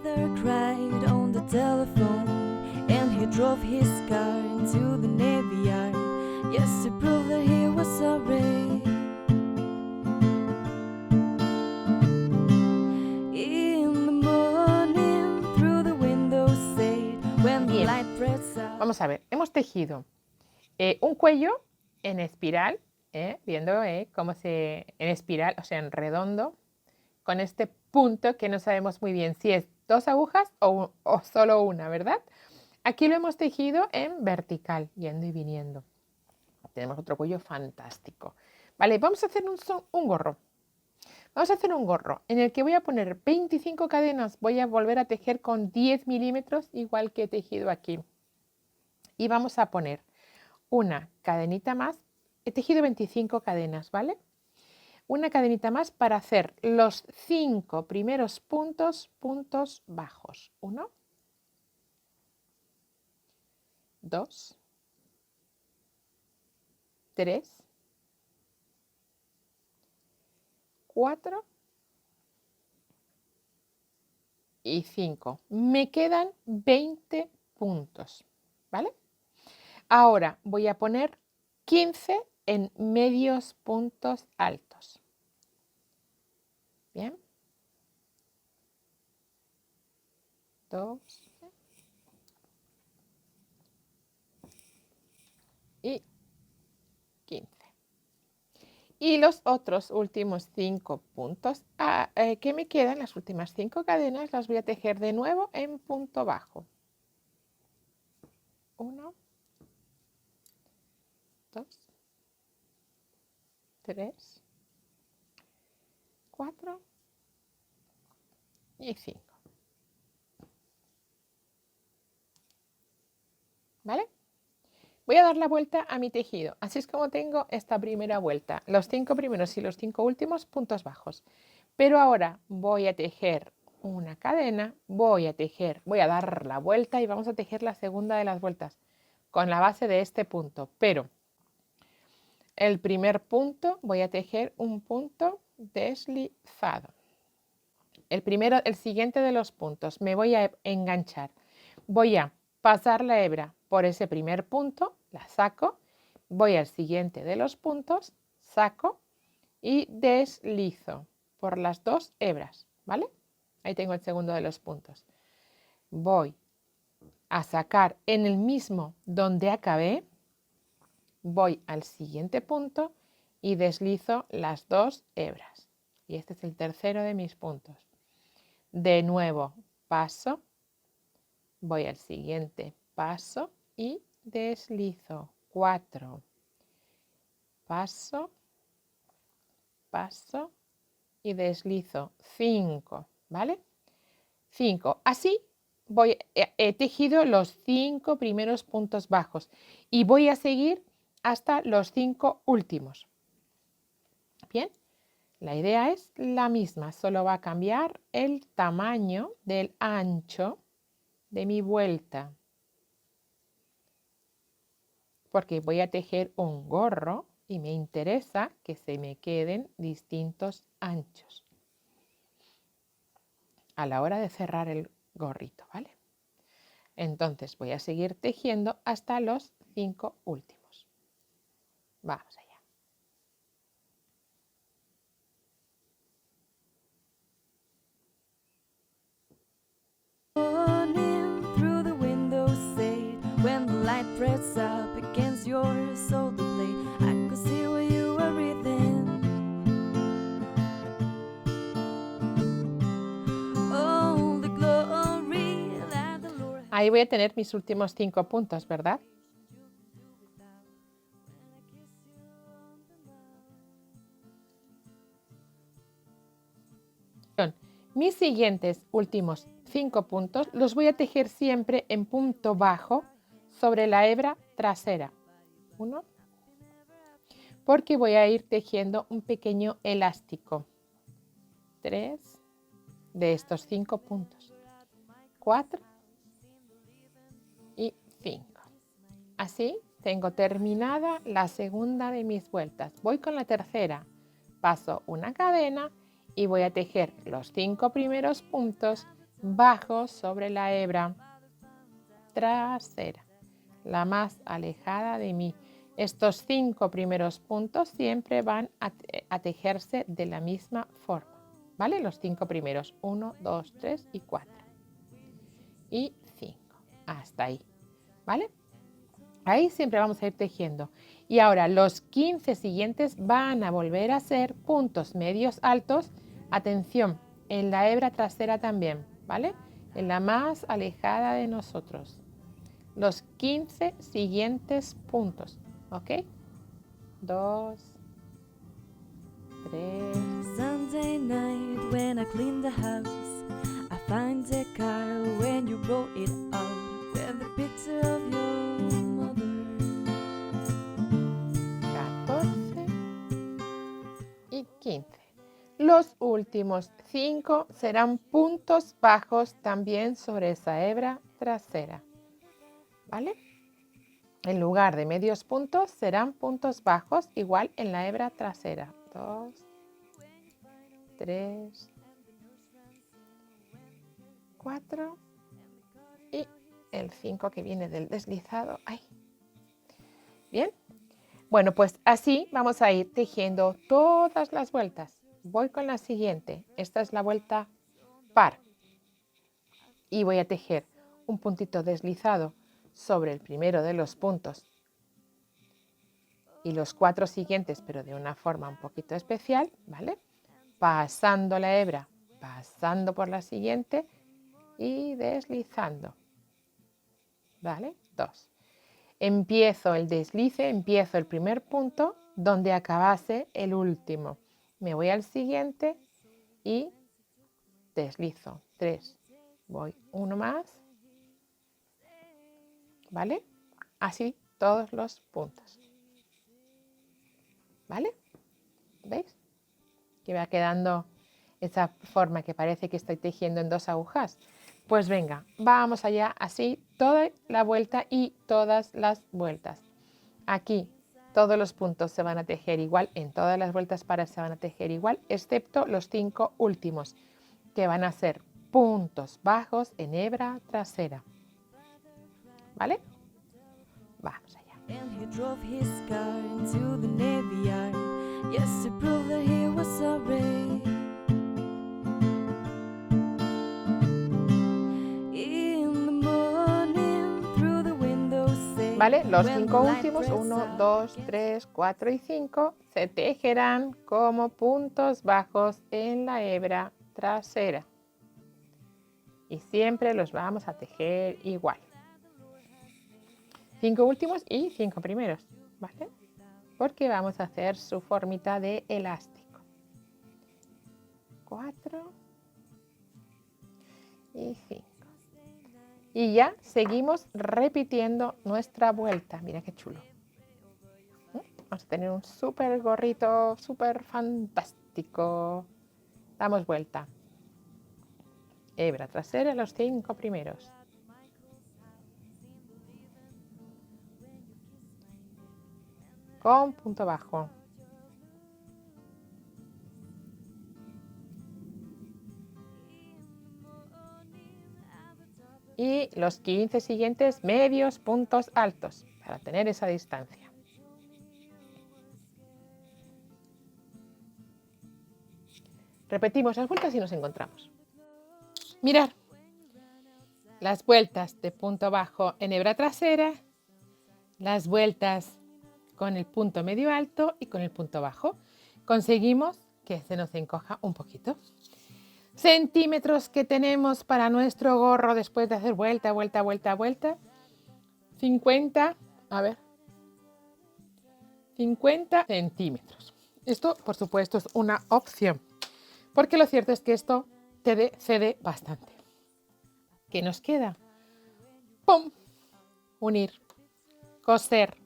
father cried on the telephone, and he drove his car into the Navy Yard, yes, to prove that he was sorry. In the morning, through the window shade, when the Bien. light breaks out. Vamos a ver, hemos tejido un cuello en espiral, viendo cómo en espiral, o sea, en redondo, con este punto que no sabemos muy bien si es 2 agujas o solo una, ¿verdad? Aquí lo hemos tejido en vertical, yendo y viniendo. Tenemos otro cuello fantástico. Vale, vamos a hacer un gorro. Vamos a hacer un gorro en el que voy a poner 25 cadenas. Voy a volver a tejer con 10 milímetros, igual que he tejido aquí. Y vamos a poner una cadenita más. He tejido 25 cadenas, ¿vale? Una cadenita más para hacer los 5 primeros puntos bajos. 1, 2, 3, 4 y 5. Me quedan 20 puntos, ¿vale? Ahora voy a poner 15 en medios puntos altos. Bien. 2 y 15. Y los otros últimos 5 puntos que me quedan, las últimas 5 cadenas, las voy a tejer de nuevo en punto bajo. 1, 2, 3, 4 y 5. ¿Vale? Voy a dar la vuelta a mi tejido. Así es como tengo esta primera vuelta. Los 5 primeros y los 5 últimos puntos bajos. Pero ahora voy a tejer una cadena, voy a dar la vuelta y vamos a tejer la segunda de las vueltas con la base de este punto. Pero el primer punto voy a tejer un punto deslizado. El siguiente de los puntos me voy a enganchar. Voy a pasar la hebra por ese primer punto, la saco, voy al siguiente de los puntos, saco y deslizo por las 2 hebras, ¿vale? Ahí tengo el segundo de los puntos. Voy a sacar en el mismo donde acabé, voy al siguiente punto y deslizo las 2 hebras. Y este es el tercero de mis puntos. De nuevo paso, voy al siguiente paso y deslizo 4, paso, paso y deslizo 5, ¿vale? 5. Así he tejido los 5 primeros puntos bajos y voy a seguir hasta los 5 últimos. Bien, la idea es la misma, solo va a cambiar el tamaño del ancho de mi vuelta, porque voy a tejer un gorro y me interesa que se me queden distintos anchos a la hora de cerrar el gorrito, ¿vale? Entonces voy a seguir tejiendo hasta los 5 últimos. Vamos allá. Through the window shade, when the light breaks up against your shoulder blade, I could see where you were breathing. Oh, the glory that the Lord. Ahí voy a tener mis últimos 5 puntos, ¿verdad? Mis siguientes últimos 5 puntos los voy a tejer siempre en punto bajo sobre la hebra trasera. 1, porque voy a ir tejiendo un pequeño elástico. 3 de estos 5 puntos. 4 y 5. Así tengo terminada la segunda de mis vueltas. Voy con la tercera. Paso una cadena y voy a tejer los 5 primeros puntos bajos sobre la hebra trasera, la más alejada de mí. Estos 5 primeros puntos siempre van a tejerse de la misma forma, ¿vale? Los 5 primeros, 1, 2, 3 y 4. Y 5, hasta ahí, ¿vale? Ahí siempre vamos a ir tejiendo. Y ahora los 15 siguientes van a volver a ser puntos medios altos. Atención, en la hebra trasera también, ¿vale? En la más alejada de nosotros. Los 15 siguientes puntos, ¿ok? 2, 3. Sunday night when I clean the house, I find the car when you wrote it out with the picture of your mother. 14 y 15. Los últimos 5 serán puntos bajos también sobre esa hebra trasera, ¿vale? En lugar de medios puntos serán puntos bajos igual en la hebra trasera. 2, 3, 4 y el 5 que viene del deslizado. ¡Ay! Bien. Bueno, pues así vamos a ir tejiendo todas las vueltas. Voy con la siguiente. Esta es la vuelta par. Y voy a tejer un puntito deslizado sobre el primero de los puntos y los 4 siguientes, pero de una forma un poquito especial, ¿vale? Pasando la hebra, pasando por la siguiente y deslizando, ¿vale? 2. Empiezo el deslice, empiezo el primer punto donde acabase el último. Me voy al siguiente y deslizo. 3. Voy uno más, ¿vale? Así todos los puntos, ¿vale? ¿Veis? Que va quedando esa forma que parece que estoy tejiendo en 2 agujas. Pues venga, vamos allá, así toda la vuelta y todas las vueltas. Aquí todos los puntos se van a tejer igual, en todas las vueltas pares se van a tejer igual, excepto los 5 últimos, que van a ser puntos bajos en hebra trasera. ¿Vale? Vamos allá. And he drove his car into the Navy Yard, yes, to prove that he was sorry. In the morning, through the window, say, ¿Vale? Los when 5 the light últimos, breaks 1, out, 2, 3, 4 y 5, se tejerán como puntos bajos en la hebra trasera. Y siempre los vamos a tejer igual. 5 últimos y 5 primeros, ¿vale? Porque vamos a hacer su formita de elástico. 4 y 5. Y ya seguimos repitiendo nuestra vuelta. Mira qué chulo. Vamos a tener un súper gorrito, súper fantástico. Damos vuelta. Hebra trasera, los 5 primeros. Con punto bajo. Y los 15 siguientes medios puntos altos para tener esa distancia. Repetimos las vueltas y nos encontramos. Mirad, las vueltas de punto bajo en hebra trasera, las vueltas con el punto medio alto y con el punto bajo. Conseguimos que se nos encoja un poquito. Centímetros que tenemos para nuestro gorro después de hacer vuelta, vuelta, vuelta, vuelta. 50 centímetros. Esto, por supuesto, es una opción, porque lo cierto es que esto cede bastante. ¿Qué nos queda? ¡Pum! Unir, coser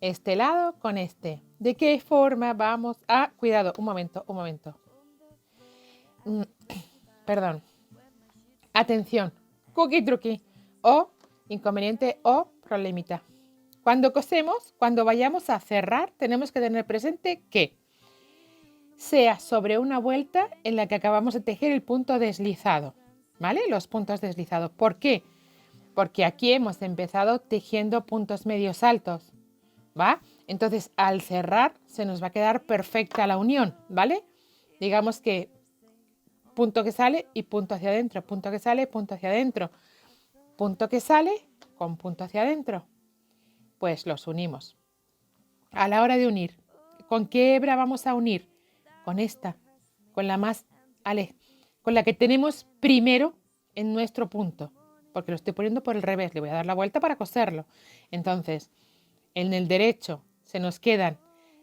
este lado con este. ¿De qué forma vamos a...? Cuidado, un momento. Perdón. Atención, cookie truqui o inconveniente o problemita. Cuando cosemos, cuando vayamos a cerrar, tenemos que tener presente que sea sobre una vuelta en la que acabamos de tejer el punto deslizado. ¿vale? Los puntos deslizados. ¿Por qué? Porque aquí hemos empezado tejiendo puntos medios altos, ¿va? Entonces, al cerrar, se nos va a quedar perfecta la unión, ¿vale? Digamos que punto que sale y punto hacia adentro, punto que sale, punto hacia adentro, punto que sale con punto hacia adentro. Pues los unimos. A la hora de unir, ¿con qué hebra vamos a unir? Con esta, con la más, con la que tenemos primero en nuestro punto, porque lo estoy poniendo por el revés, le voy a dar la vuelta para coserlo. Entonces, en el derecho se nos quedan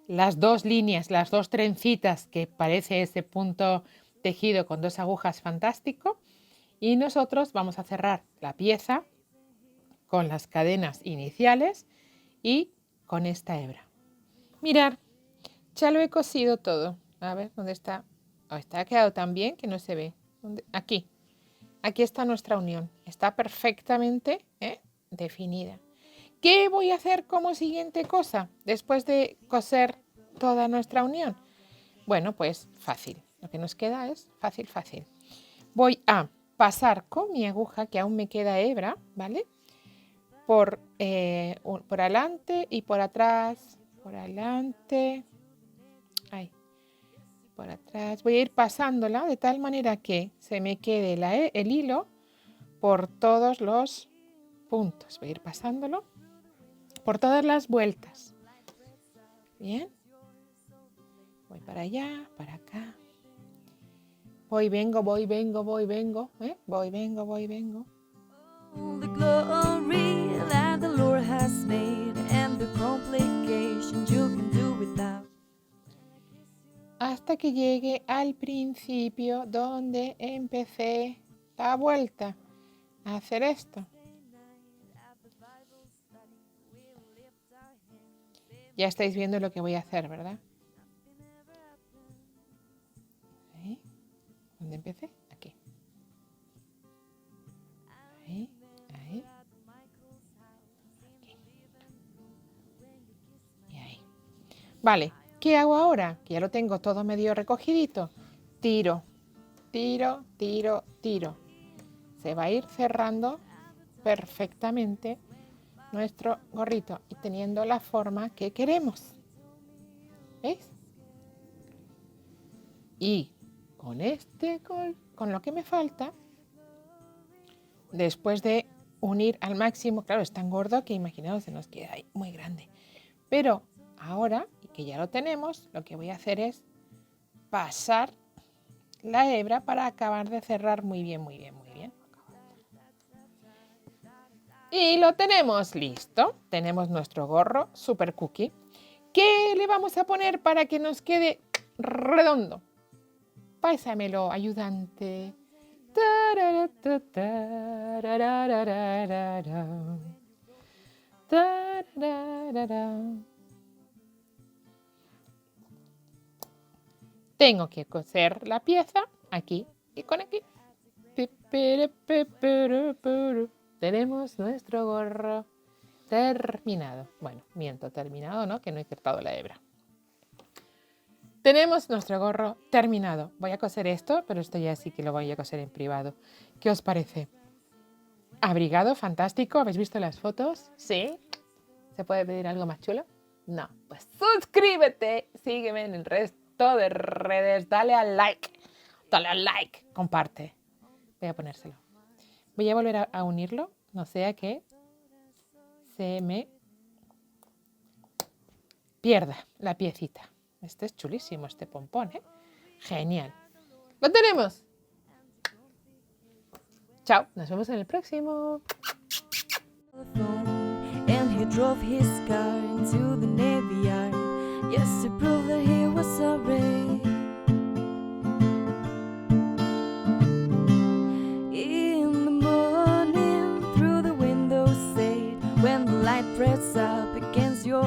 las dos líneas, las dos trencitas que parece ese punto tejido con dos agujas fantástico, y nosotros vamos a cerrar la pieza con las cadenas iniciales y con esta hebra. Mirad, ya lo he cosido todo. A ver, ¿dónde está? Oh, está, ha quedado tan bien que no se ve. Aquí. Aquí está nuestra unión. Está perfectamente definida. ¿Qué voy a hacer como siguiente cosa después de coser toda nuestra unión? Bueno, pues fácil. Lo que nos queda es fácil, fácil. Voy a pasar con mi aguja, que aún me queda hebra, ¿vale? Por adelante y por atrás. Por adelante. Ahí. Por atrás. Voy a ir pasándola de tal manera que se me quede el hilo por todos los puntos. Voy a ir pasándolo por todas las vueltas. Bien. Voy para allá, para acá. Voy, vengo, voy, vengo, voy, vengo. Voy, vengo, voy, vengo. All the glory that the Lord has made and the complications you can do without. Hasta que llegue al principio donde empecé la vuelta a hacer esto. Ya estáis viendo lo que voy a hacer, ¿verdad? Ahí. ¿Dónde empecé? Aquí. Ahí, ahí. Aquí. Y ahí. Vale, ¿qué hago ahora? Que ya lo tengo todo medio recogidito. Tiro, tiro, tiro, tiro. Se va a ir cerrando perfectamente nuestro gorrito y teniendo la forma que queremos. ¿Veis? Y con lo que me falta, después de unir al máximo, claro, es tan gordo que imaginaos, se nos queda ahí muy grande. Pero ahora, que ya lo tenemos, lo que voy a hacer es pasar la hebra para acabar de cerrar muy bien, muy bien, muy bien. Y lo tenemos listo. Tenemos nuestro gorro super cookie. ¿Qué le vamos a poner para que nos quede redondo? Pásamelo, ayudante. Tengo que coser la pieza aquí y con aquí. Tenemos nuestro gorro terminado. Bueno, miento, terminado, ¿no? Que no he cortado la hebra. Tenemos nuestro gorro terminado. Voy a coser esto, pero esto ya sí que lo voy a coser en privado. ¿Qué os parece? Abrigado, fantástico. ¿Habéis visto las fotos? ¿Sí? ¿Se puede pedir algo más chulo? No. Pues suscríbete, sígueme en el resto de redes. Dale al like, comparte. Voy a ponérselo. Voy a volver a unirlo, no sea que se me pierda la piecita. Este es chulísimo, este pompón, ¿eh? Genial. ¡Lo tenemos! Chao, nos vemos en el próximo. And he drove his car into the Navy Yard. Yes, to prove that he was sorry. In the morning, through the window shade, when the light pressed up against your